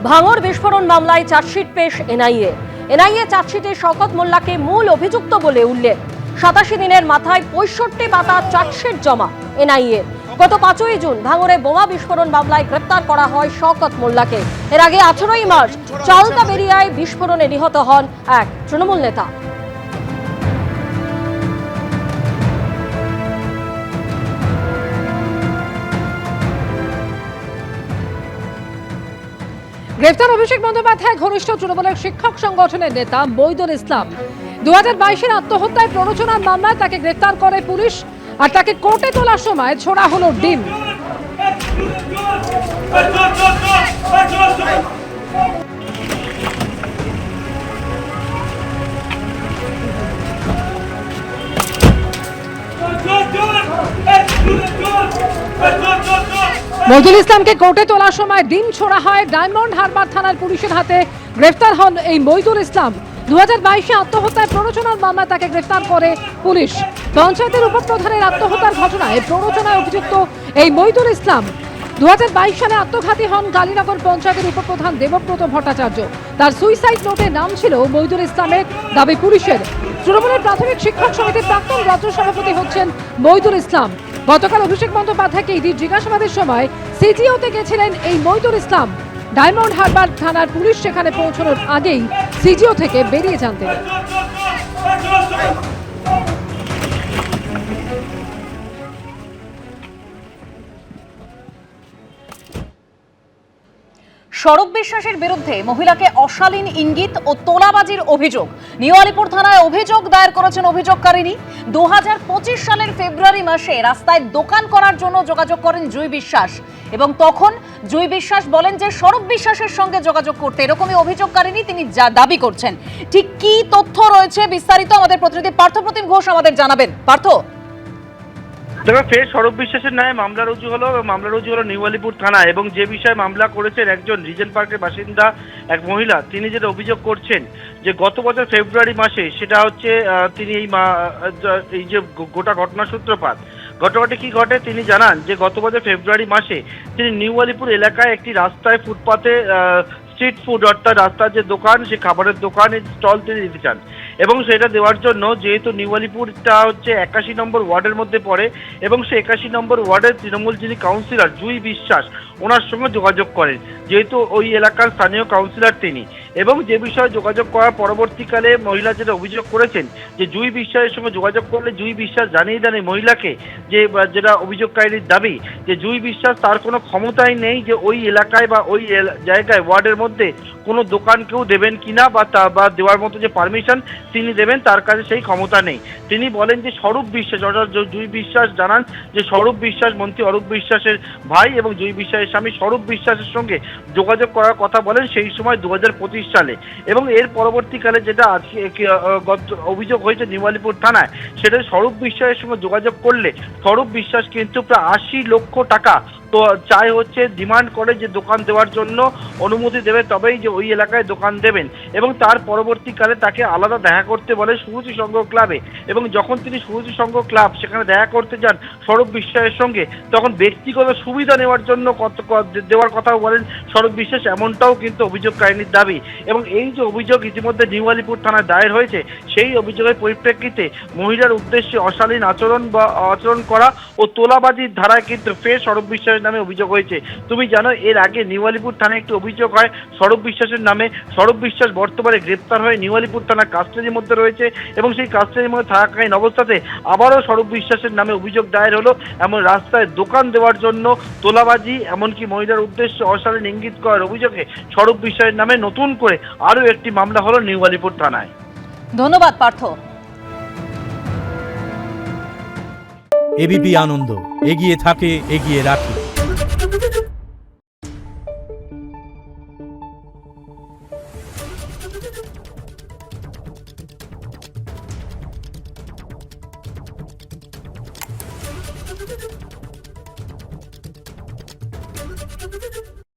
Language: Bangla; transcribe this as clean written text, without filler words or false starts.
ভাঙড় বিস্ফোরণ মামলায় চার্জশিট পেশ এনআইএ চার্জশিটে শওকত মোল্লাকে মূল অভিযুক্ত বলে উল্লেখ। ৮৭ দিনের মাথায় ৬৫ পাতা চার্জশিট জমা এনআইএ। গত ৫ই জুন ভাঙড়ে বোমা বিস্ফোরণ মামলায় গ্রেপ্তার করা হয় শওকত মোল্লাকে। এর আগে ১৮ই মার্চ চালতাবেরিয়ায় বিস্ফোরণে নিহত হন এক তৃণমূল নেতা। গ্রেফতার অভিষেক বন্দ্যোপাধ্যায় ঘনিষ্ঠ তৃণমূলের শিক্ষক সংগঠনের নেতা মইদুল ইসলাম। ২০২২-এর আত্মহত্যায় প্ররোচনার মামলায় তাকে গ্রেফতার করে পুলিশ, আর তাকে কোর্টে তোলার সময় ছোড়া হলো ডিম। মইদুল ইসলামকে কোর্টে তোলার সময় ডিম ছোড়া হয়। ডায়মন্ড হারবার থানার পুলিশের হাতে গ্রেফতার হন এই মইদুল ইসলাম। ২০২২-এ আত্মহত্যায় প্ররোচনার মামলায় তাকে গ্রেফতার করে পুলিশ। পঞ্চায়েতের উপপ্রধানের আত্মহত্যার ঘটনায় প্ররোচনায় অভিযুক্ত এই মইদুল ইসলাম ২০২২ সালে আত্মঘাতী হন কালীনগর পঞ্চায়েতের উপপ্রধান দেবব্রত ভট্টাচার্য। তার সুইসাইড নোটে নাম ছিল মইদুল ইসলামের, দাবি পুলিশের। তৃণমূলের প্রাথমিক শিক্ষক সমিতির প্রাক্তন রাজ্য সভাপতি হচ্ছেন মইদুল ইসলাম। গতকাল অভিষেক বন্দ্যোপাধ্যায়কে ইডির জিজ্ঞাসাবাদের সময় সিজিওতে গেছিলেন এই মইদুল ইসলাম। ডায়মন্ড হারবার থানার পুলিশ সেখানে পৌঁছানোর আগেই সিজিও থেকে বেরিয়ে যান তিনি। স্বরূপ বিশ্বাসের বিরুদ্ধে মহিলাকে অশালীন ইঙ্গিত ও তোলাবাজির অভিযোগ। নিউ আলিপুর থানায় অভিযোগ দায়ের করেছেন অভিযোগকারিনী। ২০২৫ সালের ফেব্রুয়ারি মাসে রাস্তায় দোকান করার জন্য যোগাযোগ করেন জুঁই বিশ্বাস, এবং তখন জুঁই বিশ্বাস বলেন যে স্বরূপ বিশ্বাসের সঙ্গে যোগাযোগ করতে, এরকমই অভিযোগকারিনী তিনি যা দাবি করছেন। ঠিক কি তথ্য রয়েছে বিস্তারিত আমাদের প্রতিনিধি পার্থপ্রতিম ঘোষ আমাদের জানাবেন। পার্থ, দেখো, ফের স্বরূপ বিশ্বাসের নামে মামলা রুজু হলো নিউ আলিপুর থানায়, এবং যে বিষয়ে মামলা করেছেন একজন রিজেন্ট পার্কের বাসিন্দা এক মহিলা। তিনি যেটা অভিযোগ করছেন যে গত বছর ফেব্রুয়ারি মাসে, সেটা হচ্ছে তিনি এই যে গোটা ঘটনার সূত্রপাত, ঘটনাটি কি ঘটে তিনি জানান যে গত বছর ফেব্রুয়ারি মাসে তিনি নিউ আলিপুর এলাকায় একটি রাস্তায় ফুটপাতে স্ট্রিট ফুড, অর্থাৎ রাস্তার যে দোকান, সে খাবারের দোকানের স্টল তিনি দিতে চান, এবং সেটা দেওয়ার জন্য যেহেতু নিউ আলিপুরটা হচ্ছে ৮১ নম্বর ওয়ার্ডের মধ্যে পড়ে, এবং সে ৮১ নম্বর ওয়ার্ডের তৃণমূল যিনি কাউন্সিলর জুঁই বিশ্বাস, ওনার সঙ্গে যোগাযোগ করেন, যেহেতু ওই এলাকার স্থানীয় কাউন্সিলর তিনি। এবং যে বিষয়ে যোগাযোগ করার পরবর্তীকালে মহিলা যেটা অভিযোগ করেছেন যে জুঁই বিশ্বাসের সঙ্গে যোগাযোগ করলে জুঁই বিশ্বাস জানিয়ে দেন এই মহিলাকে, যে যেটা অভিযোগকারীর দাবি যে জুঁই বিশ্বাস তার কোনো ক্ষমতাই নেই যে ওই এলাকায় বা ওই জায়গায় ওয়ার্ডের মধ্যে কোনো দোকান কেউ দেবেন কিনা বা দেওয়ার মতো যে পারমিশন তিনি দেবেন, তার কাছে সেই ক্ষমতা নেই। তিনি বলেন যে স্বরূপ বিশ্বাস, অর্থাৎ জুঁই বিশ্বাস জানান যে স্বরূপ বিশ্বাস মন্ত্রী অরূপ বিশ্বাসের ভাই এবং জুঁই বিশ্বাসের স্বামী স্বরূপ বিশ্বাসের সঙ্গে যোগাযোগ করার কথা বলেন সেই সময় ২০২৫ সালে। এবং এর পরবর্তীকালে যেটা আজকে অভিযোগ হয়েছে নিউ আলিপুর থানায়, সেটা স্বরূপ বিশ্বাসের সঙ্গে যোগাযোগ করলে স্বরূপ বিশ্বাস কিন্তু প্রায় ৮০ লক্ষ টাকা তো চাই হচ্ছে, ডিমান্ড করে যে দোকান দেওয়ার জন্য অনুমতি দেবে, তবেই যে ওই এলাকায় দোকান দেবেন। এবং তার পরবর্তীকালে তাকে আলাদা দেখা করতে বলে সুরুচি সংঘ ক্লাবে, এবং যখন তিনি সুরুচি সংঘ ক্লাব সেখানে দেখা করতে যান স্বরূপ বিশ্বাসের সঙ্গে, তখন ব্যক্তিগত সুবিধা নেওয়ার জন্য দেওয়ার কথাও বলেন স্বরূপ বিশ্বাস, এমনটাও কিন্তু অভিযোগকারিনীর দাবি। এবং এই যে অভিযোগ ইতিমধ্যে নিউ আলিপুর থানায় দায়ের হয়েছে, সেই অভিযোগের পরিপ্রেক্ষিতে মহিলার উদ্দেশ্যে অশালীন আচরণ করা ও তোলাবাজির ধারায় কিন্তু ফের স্বরূপ বিশ্বাসের নামে অভিযোগ হয়েছে। তুমি জানো এর আগে নিউ আলিপুর থানায় একটি অভিযোগ হয় স্বরূপ বিশ্বাসের নামে। স্বরূপ বিশ্বাস বর্তমানে গ্রেপ্তার হয়ে নিউ আলিপুর থানার কাস্টাডির মধ্যে রয়েছে, এবং সেই কাস্টাডির মধ্যে থাকাকালীন অবস্থাতে আবারও স্বরূপ বিশ্বাসের নামে অভিযোগ দায়ের হলো। এমন রাস্তায় দোকান দেওয়ার জন্য তোলাবাজি, এমনকি মহিলার উদ্দেশ্যে অশালীন ইঙ্গিত করার অভিযোগে স্বরূপ বিশ্বাসের নামে নতুন করে আরও একটি মামলা হলো নিউ আলিপুর থানায়। ধন্যবাদ পার্থ। এবিপি আনন্দ, এগিয়ে থাকে, এগিয়ে রাখে।